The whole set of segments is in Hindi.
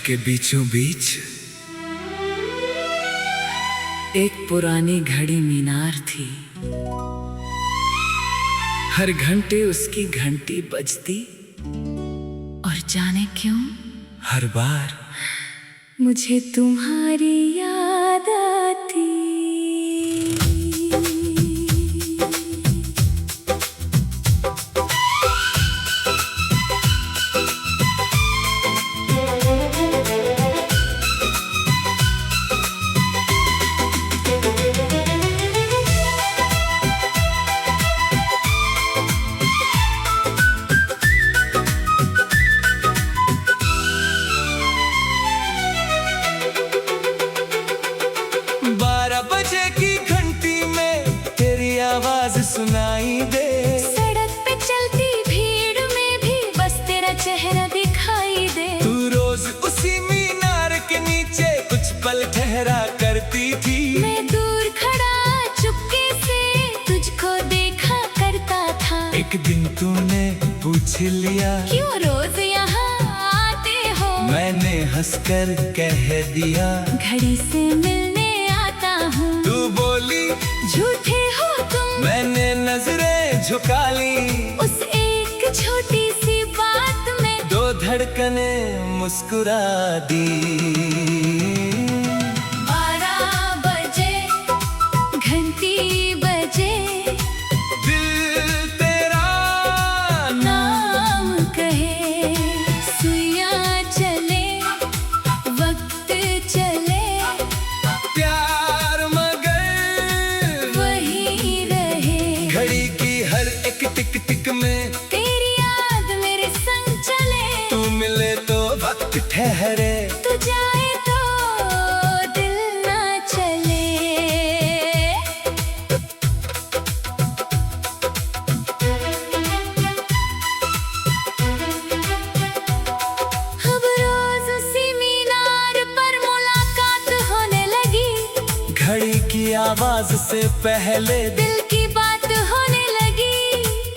के बीचों बीच एक पुरानी घड़ी मीनार थी। हर घंटे उसकी घंटी बजती और जाने क्यों हर बार मुझे तुम्हारी याद आती। सुनाई दे सड़क पे चलती भीड़ में भी बस तेरा चेहरा दिखाई दे। तू रोज उसी मीनार के नीचे कुछ पल ठहरा करती थी। मैं दूर खड़ा चुपके से तुझको देखा करता था। एक दिन तूने पूछ लिया क्यों रोज यहाँ आते हो। मैंने हंसकर कह दिया घड़ी से मिलने आता हूँ। तू बोली झूठे हो तुम। मैंने नजरें झुका ली उस एक छोटी सी बात में। दो धड़कने मुस्कुरा दी। 12 बजे घंटी बजे दिल तेरा नाम कहे। सुइयां चले वक्त चले प्यार मगर वही रहे। घड़ी की हर एक टिक टिक में तेरी याद मेरे संग चले। तू मिले तो वक्त ठहरे। तू जाए तो दिल ना चले। अब रोज उसी मीनार पर मुलाकात होने लगी। घड़ी की आवाज से पहले दिल की बात होने लगी।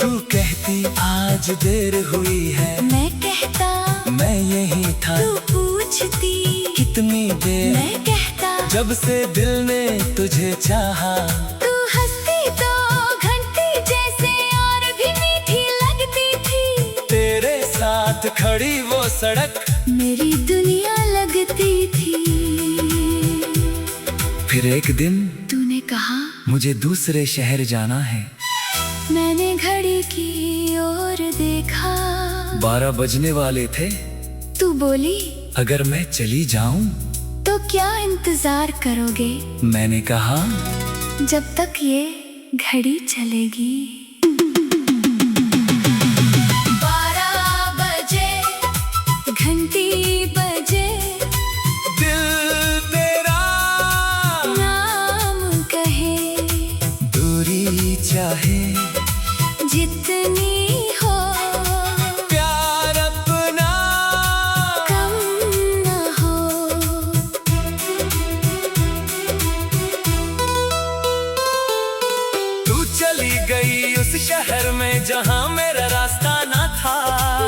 तू कहती आज देर हुई है। मैं कहता मैं यही था। तू पूछती कितनी देर। मैं कहता जब से दिल ने तुझे चाहा। तू हंसती तो घंटी जैसे और भी मीठी लगती थी। तेरे साथ खड़ी वो सड़क मेरी दुनिया लगती थी। फिर एक दिन तूने कहा मुझे दूसरे शहर जाना है। मैंने घड़ी की ओर देखा। 12 बजने वाले थे। तू बोली अगर मैं चली जाऊं तो क्या इंतजार करोगे मैंने कहा जब तक ये घड़ी चलेगी। 12 बजे घंटी बजे दिल तेरा नाम कहे। दूरी चाहे जितनी हो प्यार अपना कम न हो। तू चली गई उस शहर में जहाँ मेरा रास्ता ना था।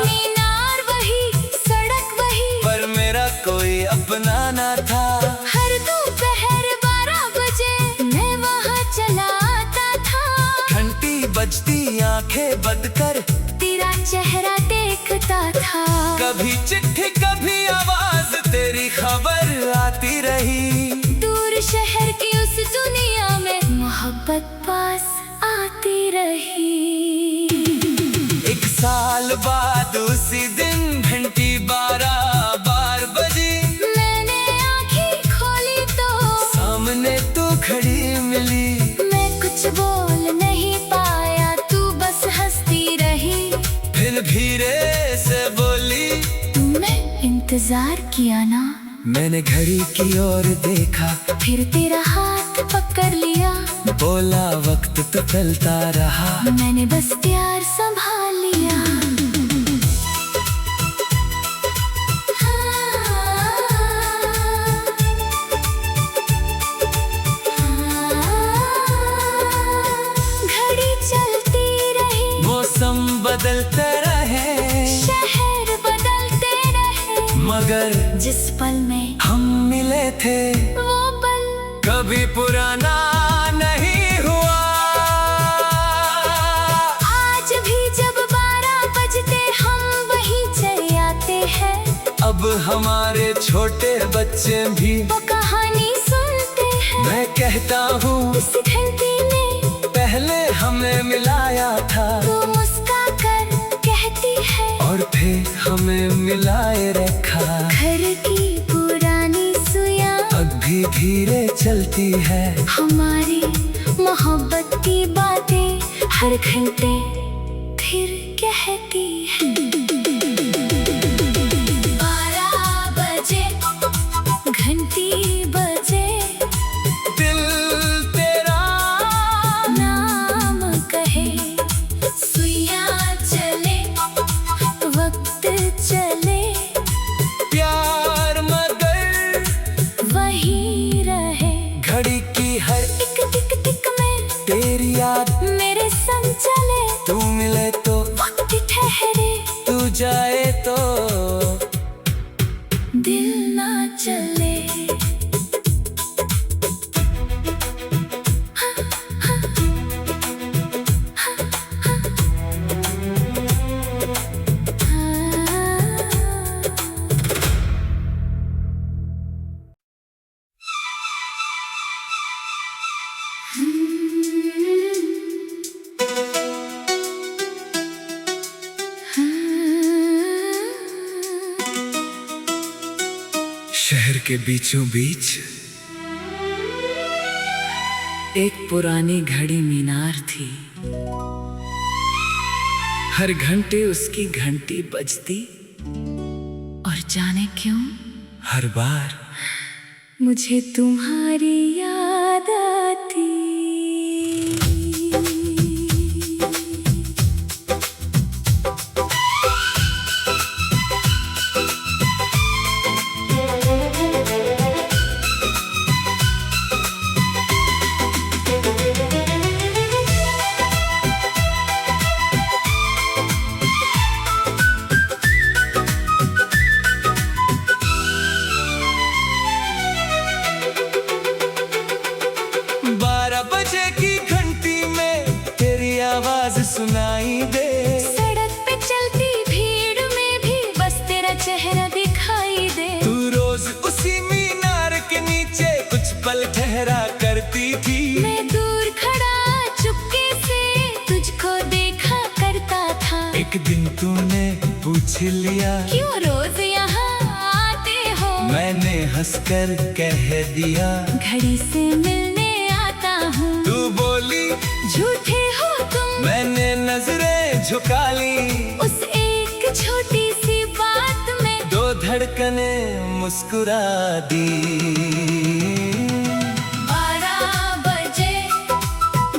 मीनार वही सड़क वही पर मेरा कोई अपना ना था। हर दोपहर 12 बजे मैं वहाँ चला आता था। घंटी बजती आंखें बंद कर तेरा चेहरा देखता था। कभी चिट्ठी कभी आवाज तेरी खबर आती रही। दूर शहर की उस दुनिया में मोहब्बत पास आती रही। 1 साल बाद उसी दिन घंटी 12 बार बजी। मैंने आँखें खोली तो सामने तू खड़ी मिली। मैं कुछ बोल नहीं पाया। तू बस हंसती रही। फिर धीरे से बोली तुमने इंतजार किया ना। मैंने घड़ी की ओर देखा। फिर तेरा हाथ पकड़ लिया। बोला वक्त तो चलता रहा। मैंने बस प्यार संभाल लिया। घड़ी चलती रही। मौसम बदलते रहे। शहर बदलते रहे। मगर जिस पल में हम मिले थे वो पल कभी पुराना नहीं हुआ। आज भी जब 12 बजते हम वहीं चले आते हैं। अब हमारे छोटे बच्चे भी वो कहानी सुनते हैं। मैं कहता हूँ इस घंटी ने पहले हमें मिलाया था, वो मुस्का कर कहती है और फिर हमें मिलाए रखा। घर की पुरानी सुइयां अब भी धीरे चलती है, हमारी मोहब्बत की बातें हर घंटे फिर कहती है। 12 बजे घंटी बजे, दिल तेरा नाम कहे, सुइयां चले वक्त चले, प्यार मगर वही रहे। घड़ी की हर टिक टिक टिक में तेरी याद मेरे संग चले। तू मिले तो वक्त ठहरे, तू जाए तो दिल ना चले। शहर के बीचों बीच एक पुरानी घड़ी मीनार थी। हर घंटे उसकी घंटी बजती, और जाने क्यों हर बार मुझे तुम्हारी याद आती। सुनाई दे। सड़क पे चलती भीड़ में भी बस तेरा चेहरा दिखाई दे। तू रोज उसी मीनार के नीचे कुछ पल ठहरा करती थी। मैं दूर खड़ा चुपके से तुझको देखा करता था। एक दिन तूने पूछ लिया क्यों रोज यहाँ आते हो। मैंने हंसकर कह दिया घड़ी से मिलने आता हूँ। तू बोली झूठे हो तुम। मैंने नजरें झुका ली। उस एक छोटी सी बात में 2 धड़कने मुस्कुरा दी। 12 बजे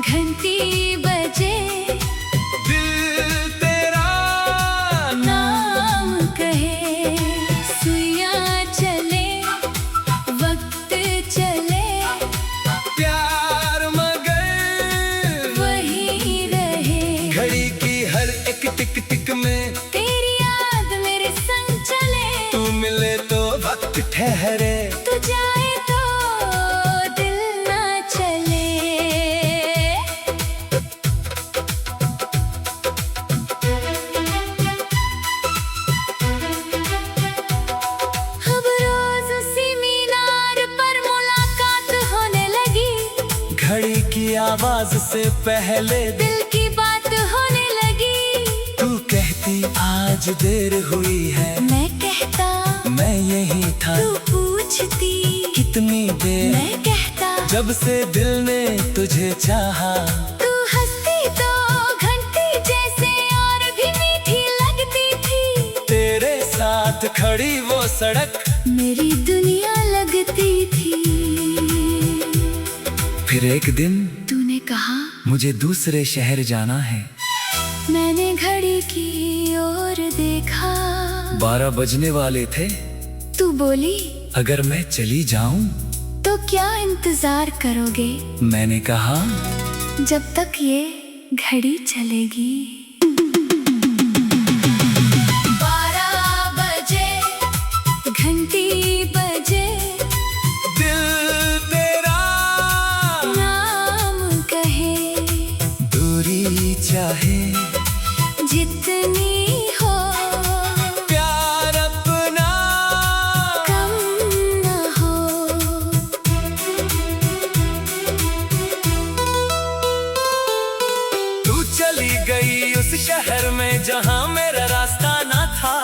घंटी बजे, दिल तेरा नाम कहे, सुइयां चले वक्त चले, प्यार मगर वही रहे। घड़ी की हर एक टिक टिक में तेरी याद मेरे संग चले। तू मिले तो वक्त ठहरे। तू जाए तो दिल ना चले। अब रोज उसी मीनार पर मुलाकात होने लगी। घड़ी की आवाज से पहले दिल की बात होने लगी। तू कहती आज देर हुई है। मैं कहता मैं यही था। तू पूछती कितनी देर। मैं कहता जब से दिल ने तुझे चाहा। तू हंसती तो घंटी जैसे और भी मीठी लगती थी। तेरे साथ खड़ी वो सड़क मेरी दुनिया लगती थी। फिर एक दिन तूने कहा मुझे दूसरे शहर जाना है। मैंने घड़ी की ओर देखा। 12 बजने वाले थे। तू बोली अगर मैं चली जाऊं तो क्या इंतजार करोगे। मैंने कहा जब तक ये घड़ी चलेगी। 12 बजे जितनी हो प्यार अपना कम न हो। तू चली गई उस शहर में जहाँ मेरा रास्ता ना था,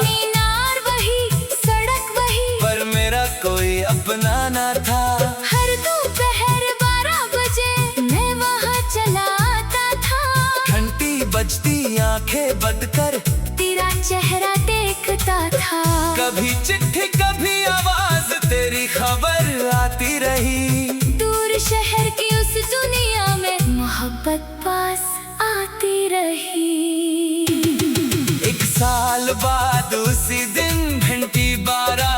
मीनार वही, सड़क वही, पर मेरा कोई अपना ना था। हर दोपहर 12 बजे मैं वहाँ चला आता था। घंटी बजती आंखें बंद कर तेरा चेहरा देखता था। कभी चिट्ठी कभी आवाज तेरी खबर आती रही। दूर शहर की उस दुनिया में मोहब्बत पास आती रही। 1 साल बाद उसी दिन घंटी 12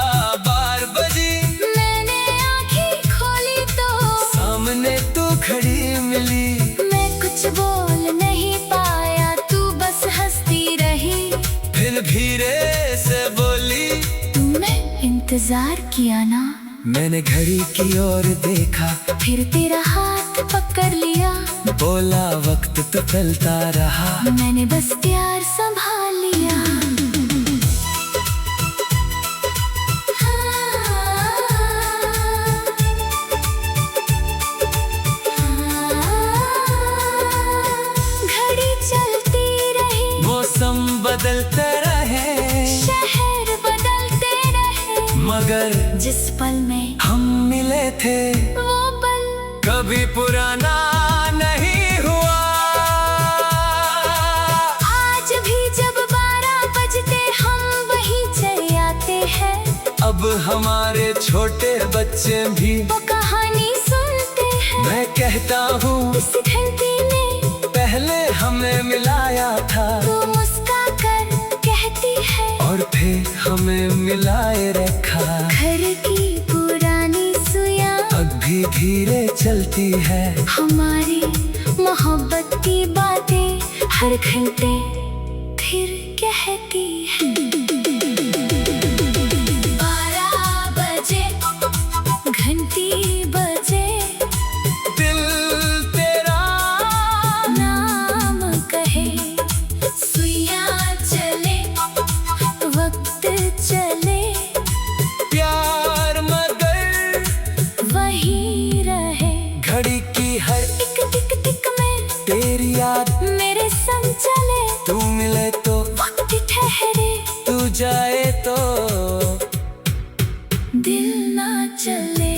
बार बजी। मैंने आँखें खोली तो सामने तू खड़ी मिली। मैं कुछ बोल नहीं पाया, तू बस हंसती रही। फिर धीरे से बोली, तुमने इंतजार किया ना। मैंने घड़ी की ओर देखा, फिर तेरा हाथ पकड़ लिया। बोला वक्त तो चलता रहा। मैंने बस प्यार संभाल लिया। घड़ी चलती रही, मौसम बदलते रहे, शहर बदलते रहे, मगर जिस पल में हम मिले थे वो पल कभी पुराना नहीं हुआ। आज भी जब 12 बजते हम वहीं चले आते हैं। अब हमारे छोटे बच्चे भी वो कहानी सुनते हैं। मैं कहता हूँ इस घंटी ने पहले हमें मिलाया था, तू मुस्का कर कहती है, और फिर हमें मिलाए रखा। घर की पुरानी सुइयां अब भी धीरे चलती है। हमारी मोहब्बत की बातें हर घंटे फिर कहती है। 12 बजे घंटी बजे, दिल तेरा नाम कहे, सुइयां चले, वक्त चले, प्यार मगर वही रहे। घड़ी की हर टिक टिक टिक में तेरी याद मेरे संग चले। तू मिले तो वक्त ठहरे, तू जाए तो दिल ना चले।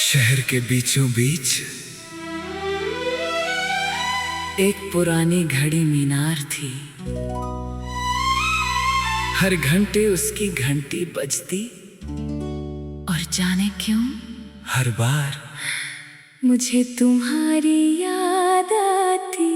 शहर के बीचों बीच एक पुरानी घड़ी मीनार थी। हर घंटे उसकी घंटी बजती, और जाने क्यों हर बार मुझे तुम्हारी याद आती।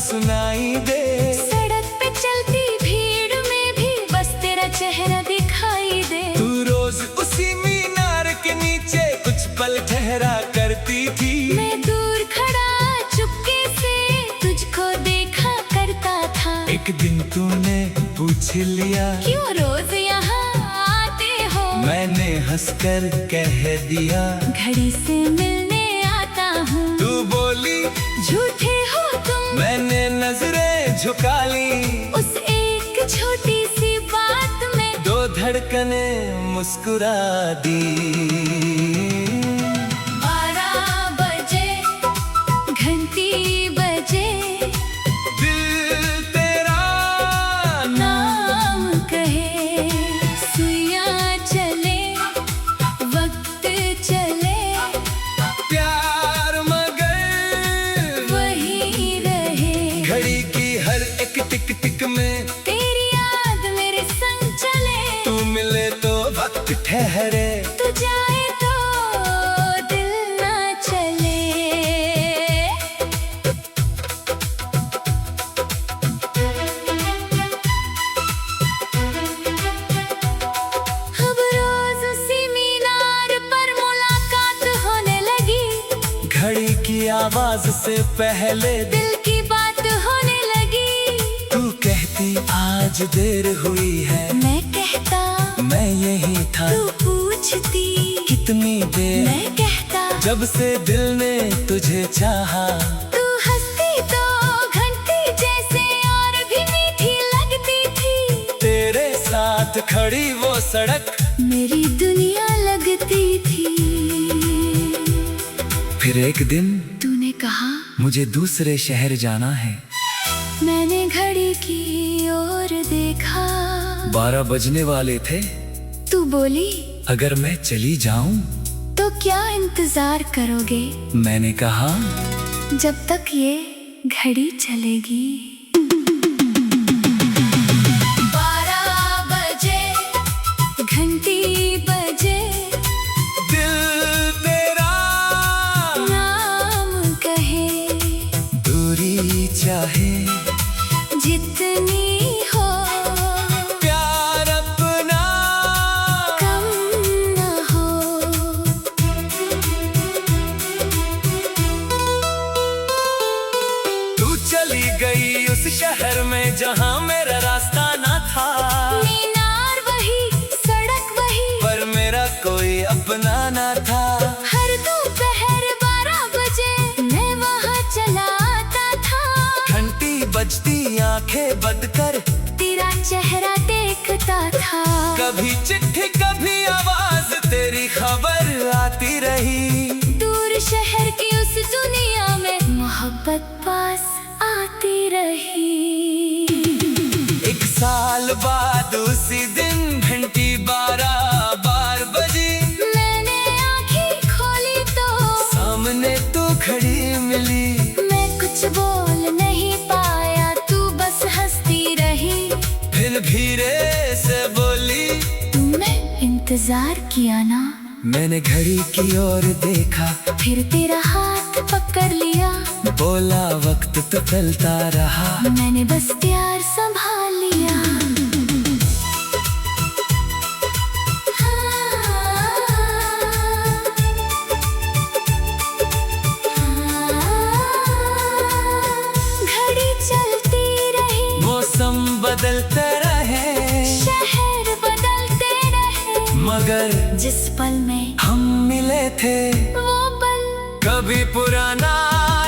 सुनाई दे। सड़क पे चलती भीड़ में भी बस तेरा चेहरा दिखाई दे। तू रोज उसी मीनार के नीचे कुछ पल ठहरा करती थी। मैं दूर खड़ा चुपके से तुझको देखा करता था। एक दिन तूने पूछ लिया क्यों रोज यहाँ आते हो। मैंने हंसकर कह दिया घड़ी से मिलने आता हूँ। तू बोली झूठे हो तुम। मैंने नजरें झुका ली। उस एक छोटी सी बात में 2 धड़कने मुस्कुरा दी। 12 बजे घंटी बजे, दिल वक्त ठहरे। तू जाए तो दिल ना चले। अब रोज उसी मीनार पर मुलाकात होने लगी। घड़ी की आवाज से पहले दिल की बात होने लगी। तू कहती आज देर हुई है, मैं कहता मैं यही था। तू पूछती कितनी देर, मैं कहता जब से दिल ने तुझे चाहा। तू हंसती तो घंटी जैसे और भी मीठी लगती थी। तेरे साथ खड़ी वो सड़क मेरी दुनिया लगती थी। फिर एक दिन तूने कहा मुझे दूसरे शहर जाना है। मैंने घड़ी की ओर देखा। 12 बजने वाले थे। तू बोली अगर मैं चली जाऊं? तो क्या इंतजार करोगे मैंने कहा जब तक ये घड़ी चलेगी। 12 बजे घंटी बजे, दिल तेरा नाम कहे। दूरी चाहे जितनी हो प्यार अपना कम न हो। तू चली गई उस शहर में जहां मेरा रास्ता ना था। मीनार वही, सड़क वही, पर मेरा कोई अपना ना था। हर दोपहर 12 बजे मैं वहाँ चला आता था। घंटी बजती आंखें बंद कर तेरा चेहरा देखता था। कभी चिट्ठी कभी आवाज तेरी खबर आती रही। दूर शहर की उस दुनिया में मोहब्बत पास आती रही। 1 साल बाद उसी दिन घंटी 12 बार बजी। मैंने आँखें खोली तो सामने तू खड़ी मिली। मैं कुछ बोल नहीं पाया, तू बस हंसती रही। फिर धीरे से बोली तुमने इंतजार किया ना। मैंने घड़ी की ओर देखा, फिर तेरा हाथ पकड़ लिया। बोला वक्त तो चलता रहा। मैंने बस प्यार संभाल लिया। घड़ी चलती रही, मौसम बदलते रहे, शहर बदलते रहे, मगर जिस पल में हम मिले थे वो पल कभी पुराना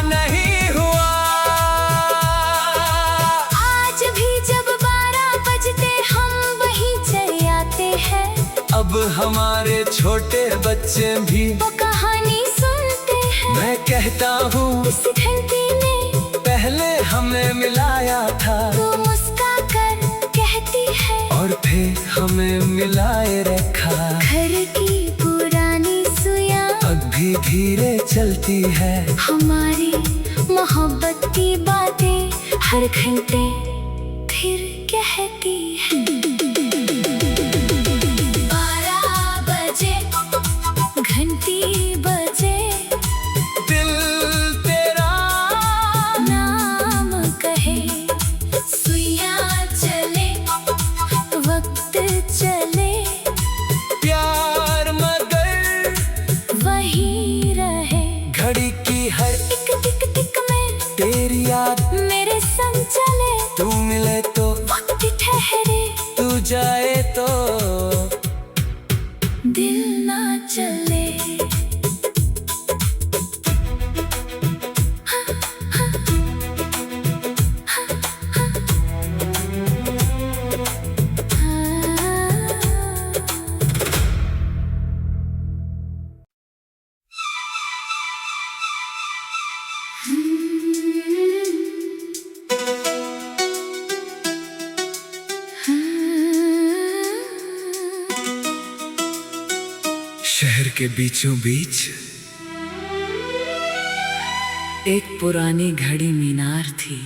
नहीं हुआ। आज भी जब 12 बजते हम वहीं चले आते हैं। अब हमारे छोटे बच्चे भी वो कहानी सुनते हैं। मैं कहता हूँ इस घंटी ने पहले हमें मिलाया था। वो मुस्का कर कहती है और फिर हमें मिलाए रखा। घर की पुरानी सुइयां अब भी धीरे चलती है। हमारी मोहब्बत की बातें हर घंटे फिर कहती है। 12 बजे घंटी बजे, दिल तेरा नाम कहे। सुइयां चले, वक्त चले, प्यार मगर वही रहे। घड़ी की हर टिक टिक टिक में तेरी याद मेरे संग चले। तू मिले तो वक्त ठहरे, तू जाए तो दिल ना चले। शहर के बीचों बीच एक पुरानी घड़ी मीनार थी।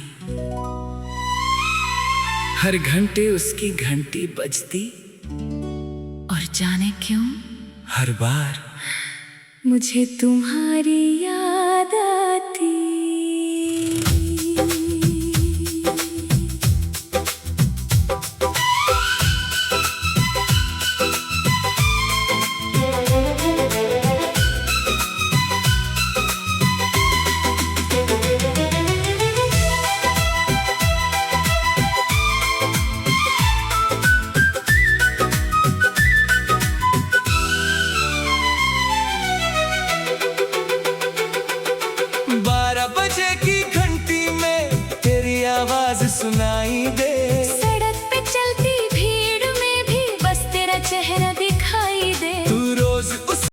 हर घंटे उसकी घंटी बजती और जाने क्यों हर बार मुझे तुम्हारी याद आती। 12 बजे की घंटी में तेरी आवाज सुनाई दे।